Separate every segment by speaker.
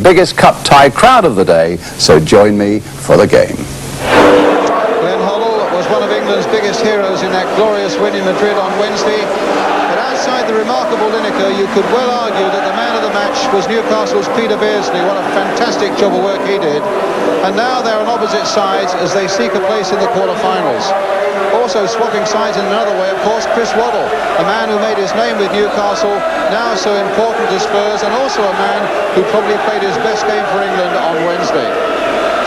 Speaker 1: biggest cup-tie crowd of the day, so join me for the game.
Speaker 2: Glenn Hoddle was one of England's biggest heroes in that glorious win in Madrid on Wednesday. But outside the remarkable Lineker, you could well argue that the man of the match was Newcastle's Peter Beardsley. What a fantastic job of work he did. And now they're on opposite sides as they seek a place in the quarter-finals. Also swapping sides in another way, of course, Chris Waddle, a man who made his name with Newcastle, now so important to Spurs, and also a man who probably played his best game for England on Wednesday.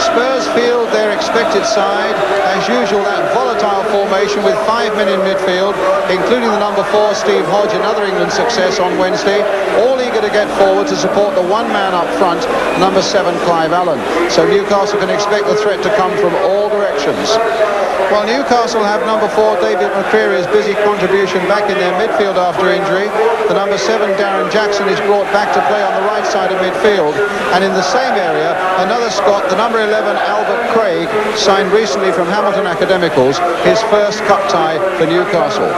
Speaker 2: Spurs field their expected side, as usual, that volatile formation with 5 men in midfield, including the number 4, Steve Hodge, another England success on Wednesday, all eager to get forward to support the one man up front, number 7, Clive Allen. So Newcastle can expect the threat to come from all directions. While Newcastle have number 4, David McCreary's busy contribution back in their midfield after injury, the number 7, Darren Jackson, is brought back to play on the right side of midfield, and in the same area, another Scot, the number 11, Albert Craig, signed recently from Hamilton Academicals, his first cup tie for Newcastle.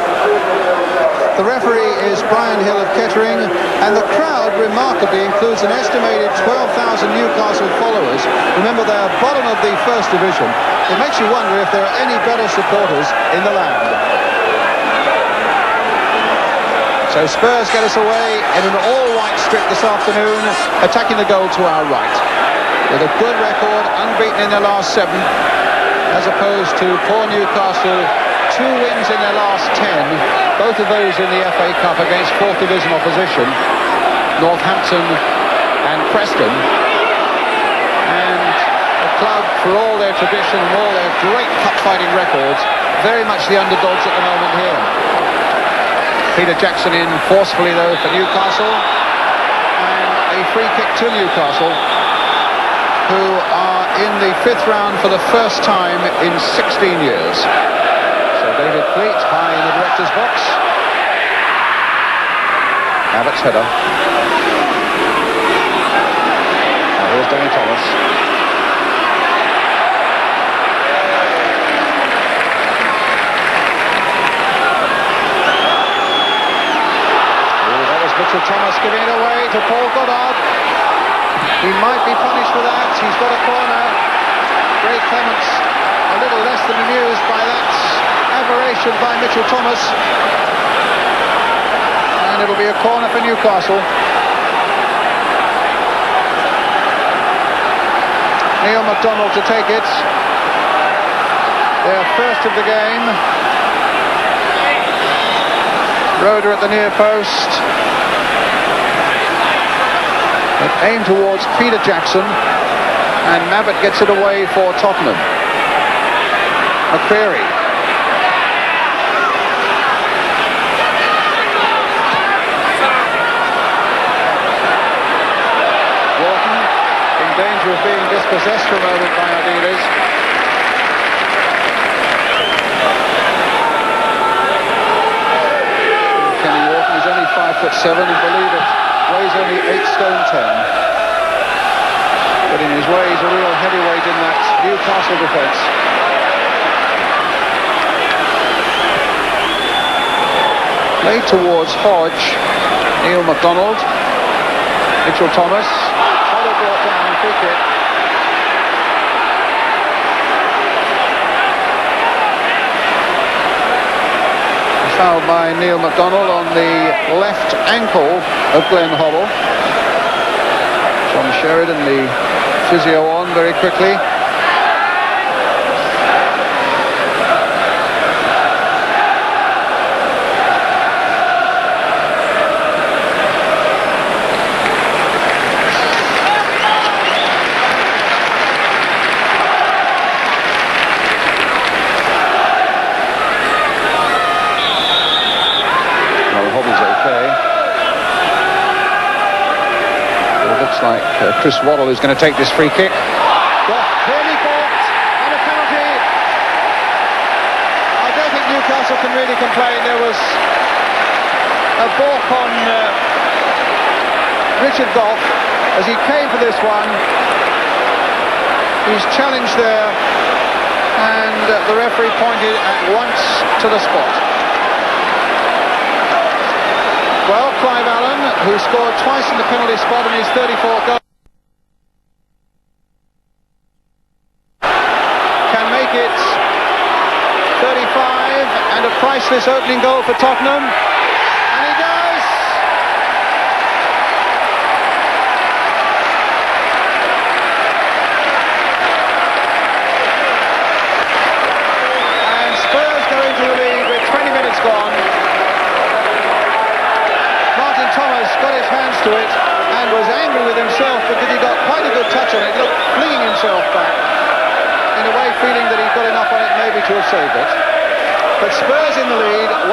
Speaker 2: The referee is Brian Hill of Kettering, and the crowd remarkably includes an estimated 12,000 Newcastle followers. Remember, they are bottom of the first division. It makes you wonder if there are any better supporters in the land. So Spurs get us away in an all-white strip this afternoon, attacking the goal to our right. With a good record, unbeaten in their last 7, as opposed to poor Newcastle, 2 wins in their last 10, both of those in the FA Cup against 4th Division opposition, Northampton and Preston. And a club, for all their tradition and all their great cup-fighting records, very much the underdogs at the moment here. Peter Jackson in forcefully, though, for Newcastle, and a free kick to Newcastle, who are in the 5th round for the first time in 16 years. So David Fleet high in the director's box. Abbott's header. Now here's Danny Thomas. Oh, that was Mitchell Thomas giving it away to Paul Goddard. He might be punished for that. He's got a corner. Ray Clements a little less than amused by that aberration by Mitchell Thomas. And it'll be a corner for Newcastle. Neil MacDonald to take it. Their first of the game. Roeder at the near post. Aim towards Peter Jackson, and Mabbott gets it away for Tottenham. McCreary. Wharton in danger of being dispossessed for a moment by our dealers. Kenny Wharton is only 5'7", and believe it, weighs only 8 stone 10. But in his way, he's a real heavyweight in that Newcastle defence. Played towards Hodge, Neil MacDonald, Mitchell Thomas, Hollow brought down, free kick. Foul by Neil MacDonald on the left ankle of Glenn Hoddle. John Sheridan, the physio, on very quickly. Like Chris Waddle is going to take this free kick. Clearly balked, and a penalty. I don't think Newcastle can really complain. There was a balk on Richard Goff as he came for this one. He's challenged there, and the referee pointed at once to the spot. Well, Clive Allen, who scored twice in the penalty spot in his 34 goals. this opening goal for Tottenham? And he does! And Spurs go into the lead with 20 minutes gone. Martin Thomas got his hands to it and was angry with himself because he got quite a good touch on it. Look, flinging himself back, in a way feeling that he got enough on it maybe to have saved it. But Spurs in the lead, 1-0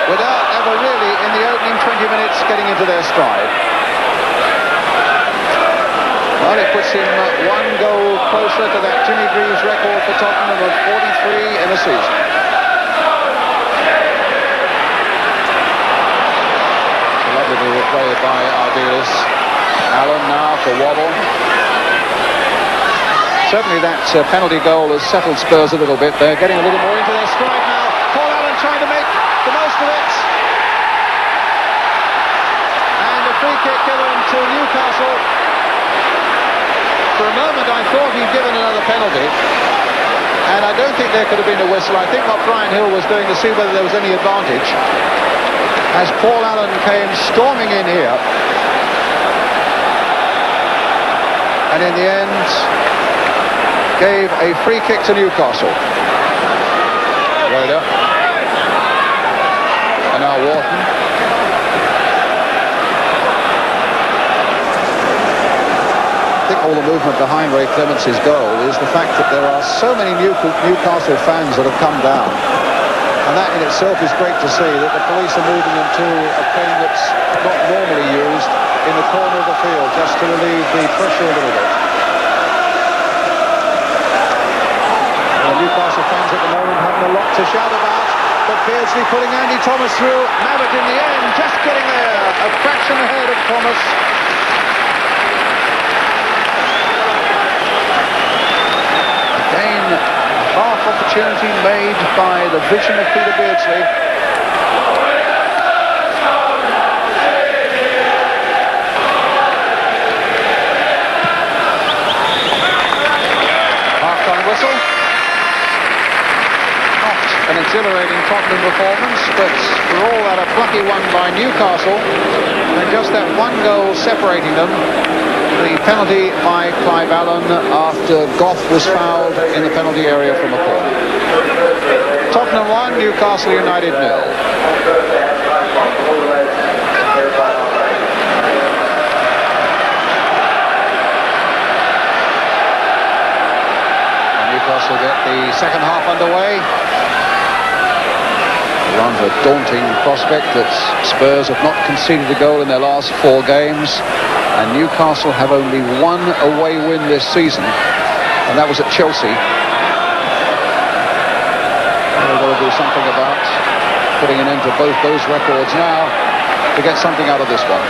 Speaker 2: without ever really in the opening 20 minutes getting into their stride. Well, it puts him 1 goal closer to that Jimmy Greaves record for Tottenham of 43 in a season. Lovely little play by Ardiles. Allen now for Waddle. Certainly that penalty goal has settled Spurs a little bit. They're getting a little more into their stride now. Paul Allen trying to make the most of it. And a free kick given to Newcastle. For a moment I thought he'd given another penalty. And I don't think there could have been a whistle. I think what Brian Hill was doing to see whether there was any advantage, as Paul Allen came storming in here. And in the end, gave a free kick to Newcastle. Rhoda. And now Wharton. I think all the movement behind Ray Clemence's goal is the fact that there are so many Newcastle fans that have come down. And that in itself is great to see, that the police are moving them to a pen that's not normally used in the corner of the field, just to relieve the pressure a little bit. Newcastle fans at the moment having a lot to shout about, but Beardsley pulling Andy Thomas through. Mabbutt in the end, just getting there, a fraction ahead of Thomas. Again, half opportunity made by the vision of Peter Beardsley. Half-time whistle. An exhilarating Tottenham performance, but for all that a plucky one by Newcastle, and just that 1 goal separating them. The penalty by Clive Allen after Goff was fouled in the penalty area from a corner. Tottenham 1, Newcastle United 0. Newcastle get the second half underway. Rather daunting prospect that Spurs have not conceded a goal in their last 4 games, and Newcastle have only 1 away win this season, and that was at Chelsea. They've got to do something about putting an end to both those records now to get something out of this one.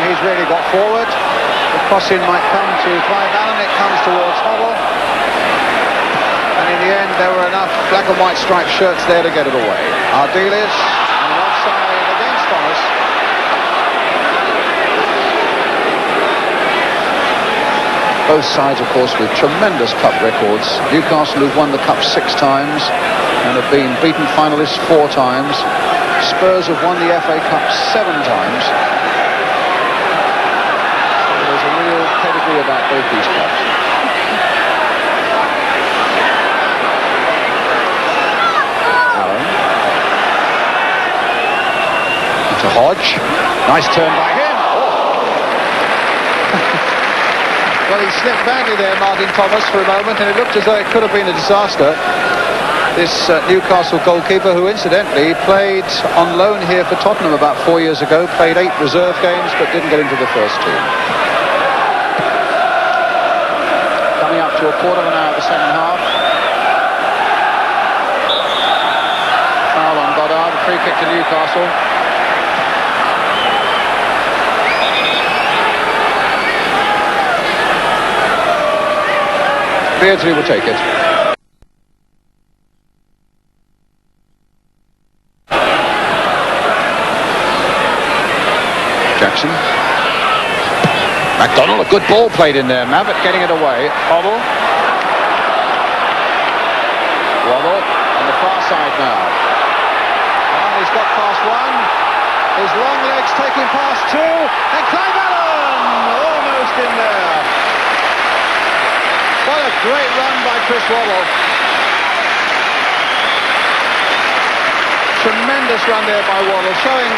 Speaker 2: He's really got forward. The crossing might come to Clive Allen. It comes towards Hoddle. And in the end, there were enough black and white striped shirts there to get it away. Ardiles and offside against Thomas. Both sides, of course, with tremendous cup records. Newcastle have won the cup 6 times and have been beaten finalists 4 times. Spurs have won the FA Cup 7 times. Pedigree about both these clubs. Allen. To Hodge. Nice turn by him. Oh. Well, he slipped badly there, Martin Thomas, for a moment, and it looked as though it could have been a disaster. This Newcastle goalkeeper, who incidentally played on loan here for Tottenham about 4 years ago, played 8 reserve games but didn't get into the first team. Up to a quarter of an hour of the second half. Foul on Goddard, a free kick to Newcastle. Beardsley will take it. McDonald, a good ball played in there. Mavett getting it away. Hoddle. Waddle on the far side now. And he's got past one. His long legs taking past two. And Clive Allen almost in there. What a great run by Chris Waddle. Tremendous run there by Waddle, showing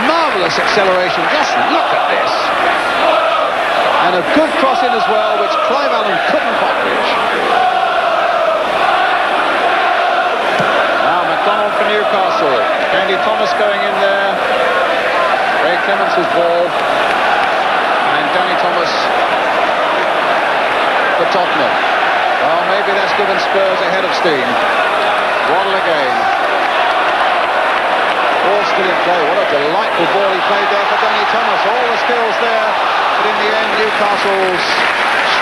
Speaker 2: marvellous acceleration. Just look at this. And a good cross in as well, which Clive Allen couldn't quite reach. Now McDonald for Newcastle. Andy Thomas going in there. Ray Clements' ball. And Danny Thomas for Tottenham. Well, maybe that's given Spurs a head of steam. Waddle again. All still in play. What a delightful ball he played there for Danny Thomas. All the skills there. But in the end, Newcastle's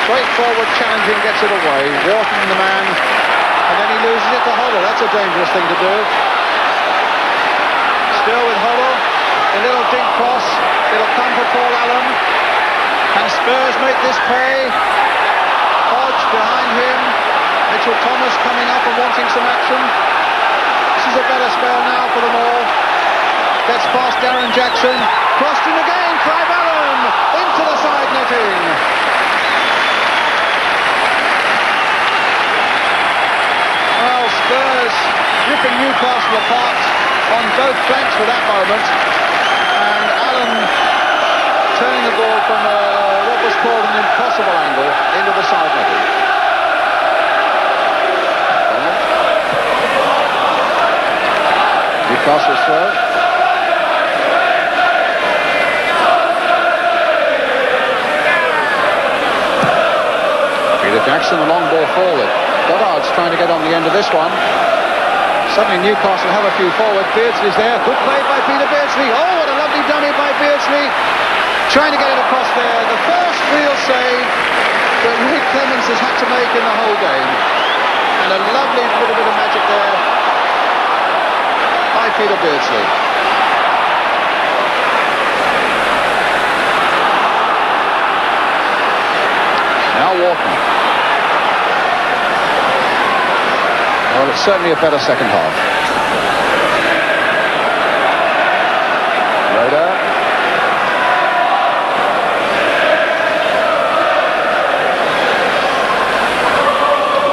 Speaker 2: straightforward challenging gets it away. Wharton the man. And then he loses it to Hoddle. That's a dangerous thing to do. Still with Hoddle. A little deep cross. It'll come for Paul Allen. And Spurs make this pay. Hodge behind him. Mitchell Thomas coming up and wanting some action. This is a better spell now for them all. Gets past Darren Jackson. Crossed him again. Clive Allen into the side netting. Well, Spurs ripping Newcastle apart on both flanks for that moment. And Allen turning the ball from what was called an impossible angle into the side netting. Newcastle's throw. Peter Jackson, a long ball forward. Goddard's trying to get on the end of this one. Suddenly Newcastle have a few forward. Beardsley's there. Good play by Peter Beardsley. Oh, what a lovely dummy by Beardsley. Trying to get it across there. The first real save that Rick Clements has had to make in the whole game. And a lovely little bit of magic there by Peter Beardsley. Now Wharton. Well, it's certainly a better second half. Rhoda.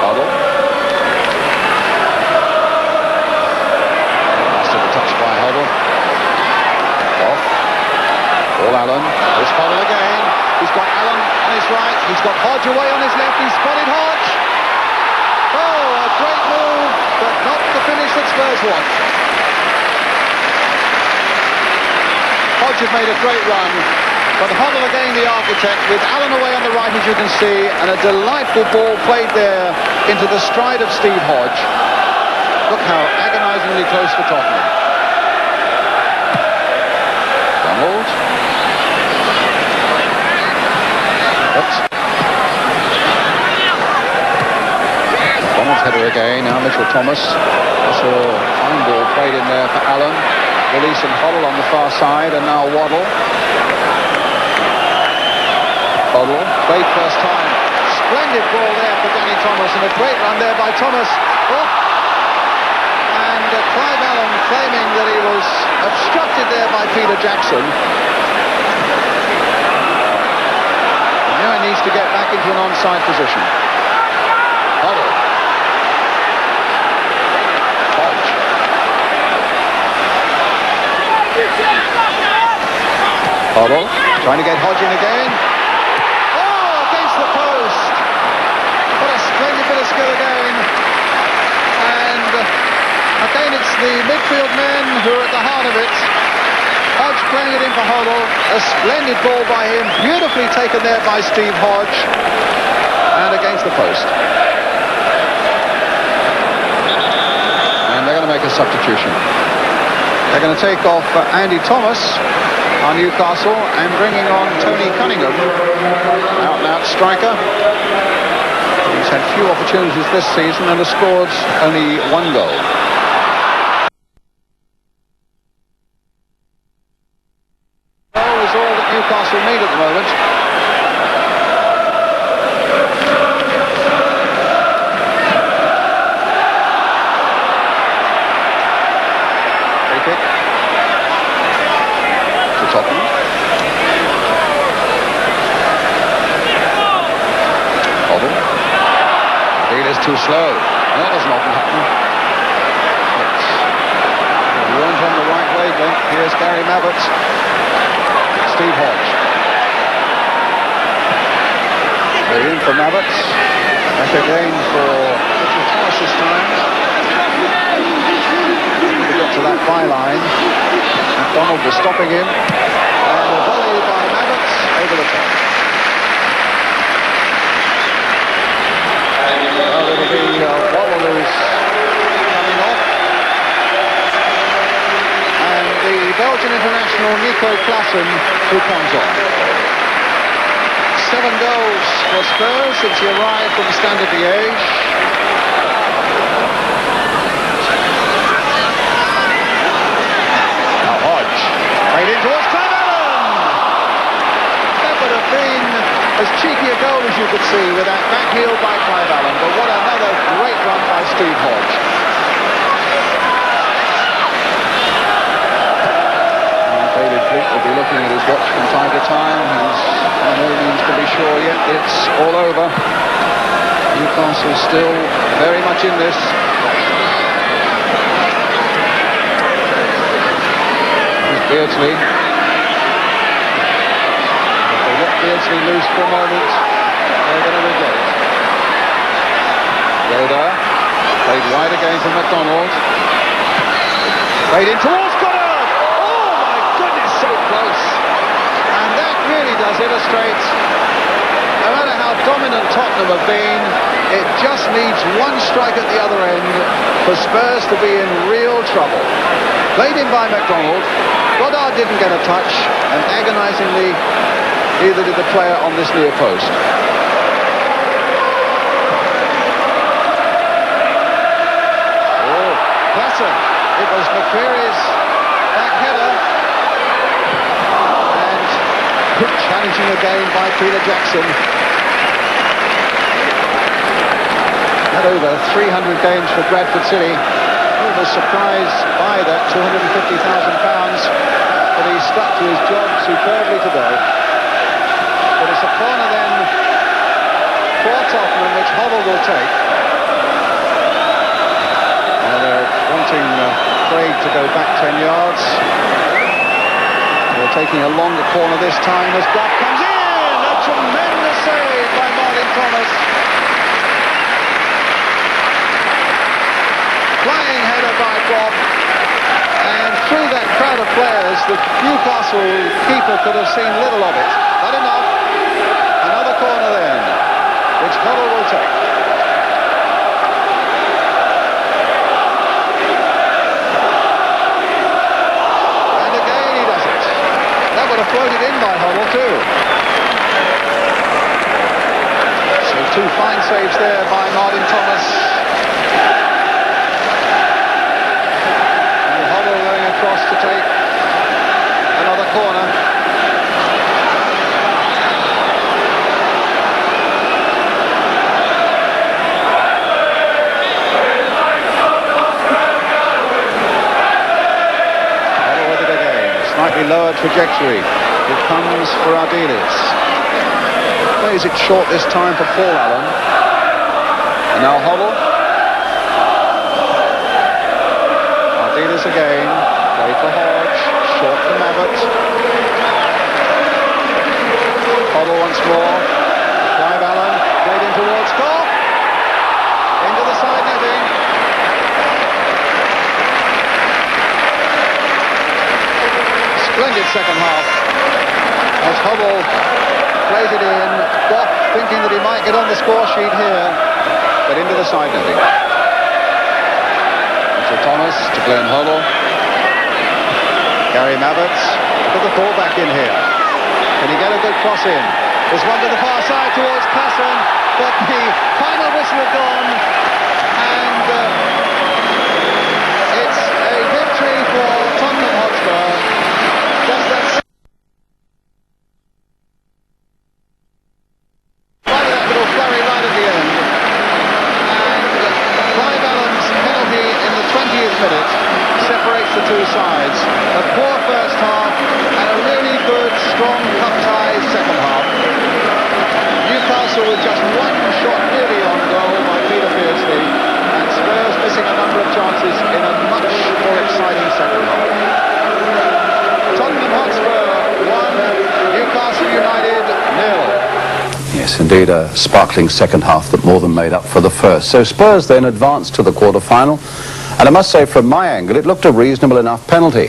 Speaker 2: Hoddle. Still a touch by Hoddle. Off. Paul Allen. There's Hoddle again. He's got Allen on his right. He's got Hodge away on his left. He's spotted Hodge. Oh, a great move, but not the finish that Spurs want. Hodge has made a great run, but Hoddle again the architect, with Allen away on the right, as you can see, and a delightful ball played there into the stride of Steve Hodge. Look how agonisingly close for Tottenham. Donald. Donald's header again. Now Mitchell Thomas. That's a fine ball played in there for Allen. Release and Hoddle on the far side, and now Waddle. Hoddle played first time. Splendid ball there for Danny Thomas, and a great run there by Thomas. Oh. And Clive Allen claiming that he was obstructed there by Peter Jackson. Now he needs to get back into an onside position. Hoddle. Hodge. Hoddle trying to get Hodge in again. Oh, against the post. What a splendid bit of skill again. And again it's the midfield men who are at the heart of it. Hodge playing it in for Hoddle. A splendid ball by him. Beautifully taken there by Steve Hodge. And against the post. And they're going to make a substitution. They're going to take off Andy Thomas on Newcastle and bringing on Tony Cunningham, out-and-out striker. He's had few opportunities this season and has scored only one goal. Is all that Newcastle need at the moment. Here's too slow. That doesn't often happen. He weren't on the right wavelength. Here's Gary Mabbutt. Steve Hodge. They're in for Mabbutt. Back again for Thomas this time. He got to that byline. McDonald was stopping him. And a volley by Mabbutt over the top. Well, it'll be Waddle who's coming off. And the Belgian international Nico Klaassen who comes on. 7 goals for Spurs since he arrived from Standard Liège. Now Hodge, played in towards Clive Allen. That would have been as cheeky a goal as you could see with that back heel by Clive Allen. But what another great run by Steve Hodge. David Fleet will be looking at his watch from time to time. He's by no means to be sure yet it's all over. Newcastle still very much in this. Here's Beardsley. If they let Beardsley loose for a moment, they're going to regret it. Yoda played wide again from McDonald. Played in towards Goddard. Oh my goodness, so close. And that really does illustrate, no matter how dominant Tottenham have been, it just needs one strike at the other end for Spurs to be in real trouble. Played in by McDonald. Goddard didn't get a touch, and agonisingly, neither did the player on this near post. Oh, Klaassen. It was McCreary's back header. Challenging again by Peter Jackson. Had over 300 games for Bradford City. He was surprised by that £250,000, but he stuck to his job superbly today. But it's a corner then for Tottenham, which Hoddle will take. Now they're wanting Craig to go back 10 yards. They're taking a longer corner this time as Goff comes in. A tremendous save by Martin Thomas. Flying header by Goff. And through that crowd of players, the Newcastle keeper could have seen little of it. Not enough. Another corner then, which Hoddle will take. Floated in by Hoddle too. So 2 fine saves there by Martin Thomas. And Hoddle going across to take another corner. Hoddle with it again. Slightly lower trajectory. It comes for Ardiles. Plays it short this time for Paul Allen. And now Hoddle. Ardiles again. Play for Hodge. Short for Mabbutt. Hoddle once more. Clive Allen. Played in towards Goff. Into the side netting. Splendid second half. As Hoddle plays it in, Goff thinking that he might get on the score sheet here, but into the side netting. To Thomas, to Glenn Hoddle. Gary Mabbutt, put the ball back in here. Can he get a good cross in? There's one to the far side towards Klaassen, but the final whistle had gone, and it's a victory for Tottenham Hotspur. Just that. Flurry right at the end, and Clive Allen's penalty in the 20th minute separates the two sides. A poor first half and a really good, strong, cup-tie second half. Newcastle with just one shot nearly on goal by Peter Field.
Speaker 1: indeed a sparkling second half that more than made up for the first. So Spurs then advanced to the quarter-final, and I must say from my angle it looked a reasonable enough penalty.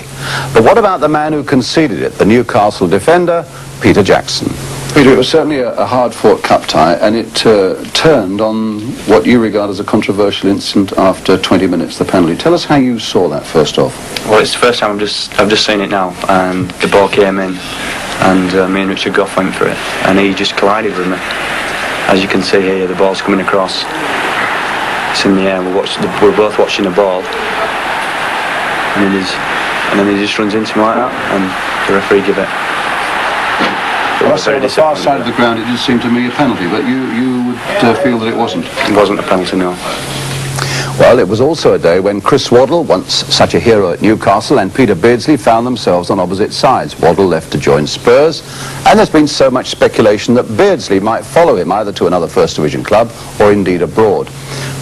Speaker 1: But what about the man who conceded it, the Newcastle defender, Peter Jackson? Peter, it was certainly a hard-fought cup tie, and it turned on what you regard as a controversial incident after 20 minutes, the penalty. Tell us how you saw that first off.
Speaker 3: Well, it's the first time I've just seen it now, and the ball came in, and me and Richard Goff went for it, and he just collided with me. As you can see here, the ball's coming across. It's in the air. We're both watching the ball, and then he just runs into me like that, and the referee give it.
Speaker 1: Well, so on the far side of the ground, it did seem to me a penalty, but you would feel that it wasn't.
Speaker 3: It wasn't a penalty, no.
Speaker 1: Well, it was also a day when Chris Waddle, once such a hero at Newcastle, and Peter Beardsley found themselves on opposite sides. Waddle left to join Spurs, and there's been so much speculation that Beardsley might follow him either to another First Division club or indeed abroad.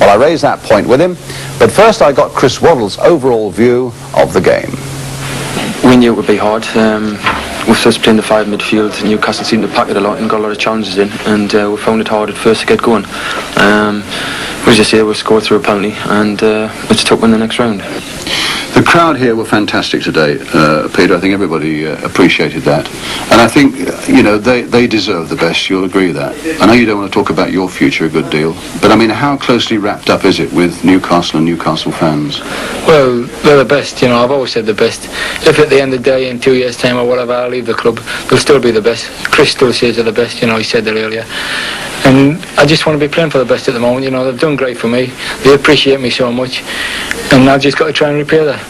Speaker 1: Well, I raised that point with him, but first I got Chris Waddle's overall view of the game.
Speaker 4: We knew it would be hard. With us playing the five midfield, Newcastle seemed to pack it a lot and got a lot of challenges in, and we found it hard at first to get going. We just say we scored through a penalty, and it's took in the next round.
Speaker 1: The crowd here were fantastic today, Peter. I think everybody appreciated that. And I think, you know, they deserve the best. You'll agree with that. I know you don't want to talk about your future a good deal, but I mean, how closely wrapped up is it with Newcastle and Newcastle fans?
Speaker 5: Well, they're the best, you know. I've always said the best. If at the end of the day, in 2 years' time or whatever, I leave the club, they'll still be the best. Chris still says they're the best, you know, he said that earlier. And I just want to be playing for the best at the moment, you know. They've done great for me. They appreciate me so much. And I've just got to try and repair that.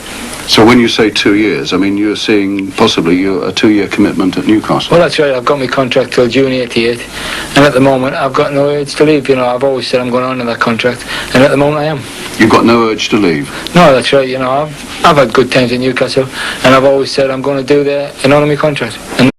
Speaker 1: So when you say 2 years, I mean, you're seeing possibly a 2-year commitment at Newcastle?
Speaker 5: Well, that's right. I've got my contract till June 88. And at the moment, I've got no urge to leave. You know, I've always said I'm going on in that contract. And at the moment, I am.
Speaker 1: You've got no urge to leave?
Speaker 5: No, that's right. You know, I've had good times in Newcastle. And I've always said I'm going to do there and honour my contract. And